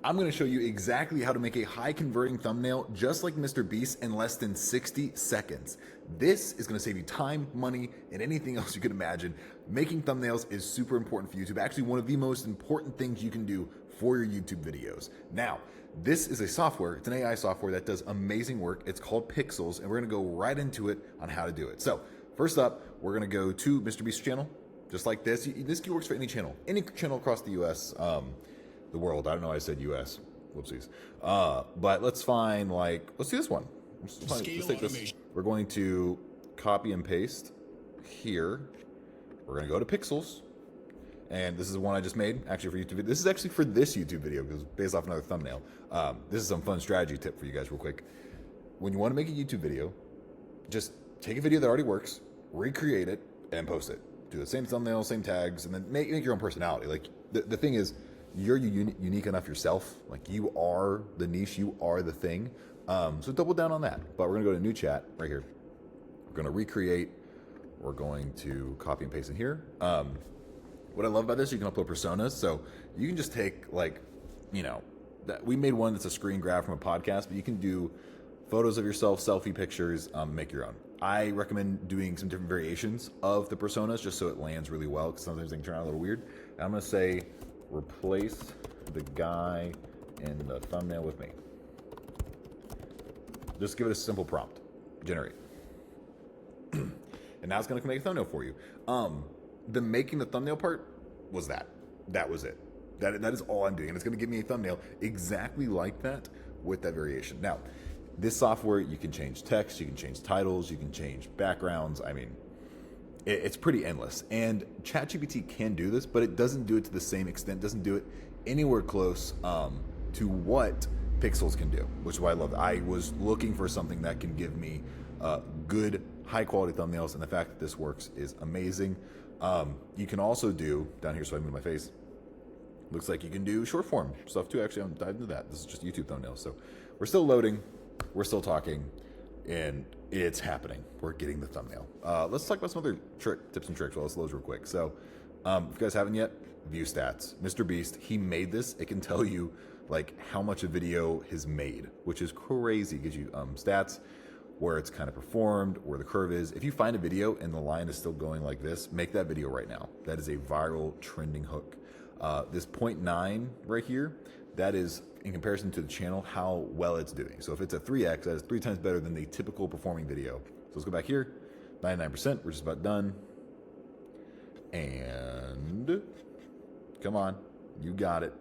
I'm going to show you exactly how to make a high converting thumbnail just like Mr. Beast in less than 60 seconds. This is going to save you time, money, and anything else you can imagine. Making thumbnails is super important for YouTube. Actually, one of the most important things you can do for your YouTube videos. Now, this is a software, it's an AI software that does amazing work. It's called Pixels, and we're going to go right into it on how to do it. So first up, we're going to go to Mr. Beast's channel, just like this. This key works for any channel across the US, the world. I don't know why I said US. Whoopsies. But let's find, let's do this one. Let's take this. We're going to copy and paste here. We're going to go to Pixels. And this is the one I just made, actually for YouTube. This is actually for this YouTube video because it's based off another thumbnail. This is some fun strategy tip for you guys real quick. When you want to make a YouTube video, just take a video that already works, recreate it, and post it. Do the same thumbnail, same tags, and then make your own personality. Like the thing is, you're unique enough yourself. Like you are the niche, you are the thing. So double down on that. But we're gonna go to new chat right here. We're gonna recreate. We're going to copy and paste in here. What I love about this, you can upload personas. So you can just take we made one that's a screen grab from a podcast, but you can do photos of yourself, selfie pictures, make your own. I recommend doing some different variations of the personas just so it lands really well because sometimes they can turn out a little weird. And I'm gonna say, replace the guy in the thumbnail with me. Just give it a simple prompt. Generate. And now it's going to make a thumbnail for you. The making the thumbnail part was that. That was it. That is all I'm doing. And it's going to give me a thumbnail exactly like that with that variation. Now, this software, you can change text, you can change titles, you can change backgrounds. I mean, it's pretty endless. And ChatGPT can do this, but it doesn't do it to the same extent, doesn't do it anywhere close to what Pixels can do, which is why I love it. I was looking for something that can give me good, high quality thumbnails, and the fact that this works is amazing. You can also do, down here so I move my face, looks like you can do short form stuff too. Actually, I'm diving into that. This is just YouTube thumbnails. So we're still loading, we're still talking, and it's happening. We're getting the thumbnail. Let's talk about some other tips and tricks while this loads real quick. So if you guys haven't yet, view stats. Mr. Beast, he made this. It can tell you how much a video has made, which is crazy. It gives you stats, where it's kind of performed, where the curve is. If you find a video and the line is still going like this, make that video right now. That is a viral trending hook. This 0.9 right here, that is in comparison to the channel, how well it's doing. So if it's a 3x, that is 3 times better than the typical performing video. So let's go back here, 99%, we're just about done. And come on, you got it.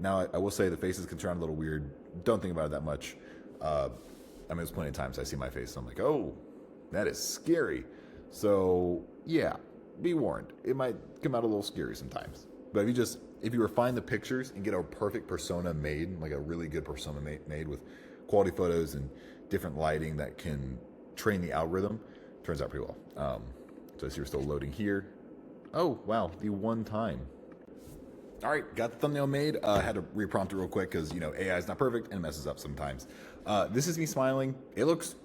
Now I will say the faces can turn a little weird. Don't think about it that much. I mean, there's plenty of times I see my face, so I'm like, oh, that is scary. So yeah, be warned. It might come out a little scary sometimes. But if you refine the pictures and get a perfect persona made, like a really good persona made with quality photos and different lighting that can train the algorithm, turns out pretty well. So I see we're still loading here. Oh, wow, the one time. All right, got the thumbnail made. Had to reprompt it real quick because, AI is not perfect and it messes up sometimes. This is me smiling. It looks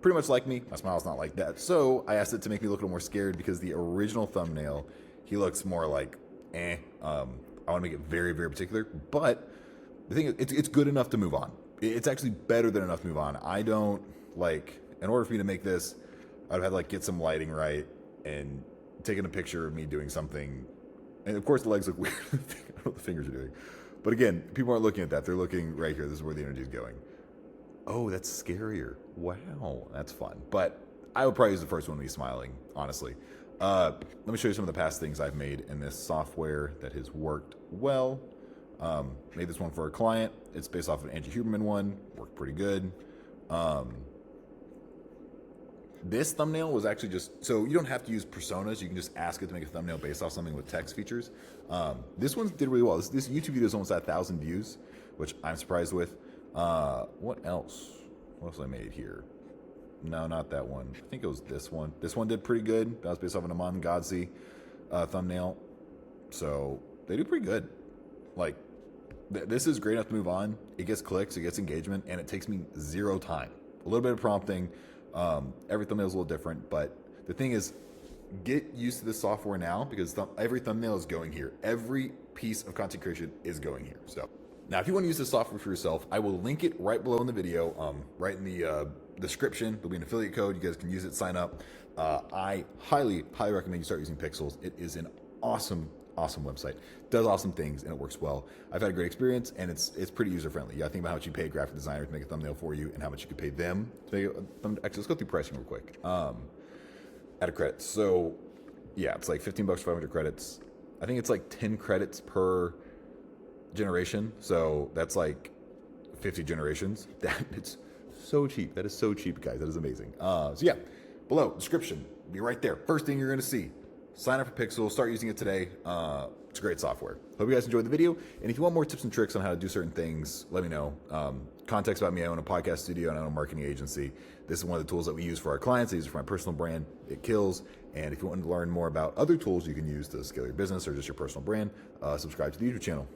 pretty much like me. My smile's not like that. So I asked it to make me look a little more scared because the original thumbnail, he looks more like, I want to make it very, very particular. But the thing is, it's good enough to move on. It's actually better than enough to move on. I don't, in order for me to make this, I'd have had to get some lighting right and taking a picture of me doing something. And of course the legs look weird. I don't know what the fingers are doing. But again, people aren't looking at that. They're looking right here. This is where the energy is going. Oh, that's scarier. Wow, that's fun. But I would probably use the first one to be smiling, honestly. Let me show you some of the past things I've made in this software that has worked well. Made this one for a client. It's based off of an Angie Huberman one. Worked pretty good. This thumbnail was actually just, so you don't have to use personas. You can just ask it to make a thumbnail based off something with text features. This one did really well. This YouTube video is almost at 1,000 views, which I'm surprised with. What else? What else I made here? No, not that one. I think it was this one. This one did pretty good. That was based off an Aman Godzi thumbnail. So they do pretty good. This is great enough to move on. It gets clicks, it gets engagement, and it takes me 0 time. A little bit of prompting. Every thumbnail is a little different, but the thing is, get used to this software now because every thumbnail is going here. Every piece of content creation is going here. So Now, if you want to use this software for yourself, I will link it right below in the video, right in the description. There'll be an affiliate code. You guys can use it, sign up. I highly recommend you start using Pixels. It is an awesome website. Does awesome things, and it works well. I've had a great experience, and it's pretty user-friendly. You gotta think about how much you pay a graphic designer to make a thumbnail for you and how much you could pay them to make a thumbnail. Actually, let's go through pricing real quick. Add a credit. So, yeah, it's like $15 for 500 credits. I think it's like 10 credits per generation, so that's like 50 generations. It's so cheap. That is so cheap, guys. That is amazing. So yeah, below description, be right there. First thing you're gonna see, sign up for Pixel, start using it today. It's great software. Hope you guys enjoyed the video, and if you want more tips and tricks on how to do certain things, let me know. Contacts about me. I own a podcast studio and I own a marketing agency. This is one of the tools that we use for our clients. I use it for my personal brand. It kills. And if you want to learn more about other tools you can use to scale your business or just your personal brand, subscribe to the YouTube channel.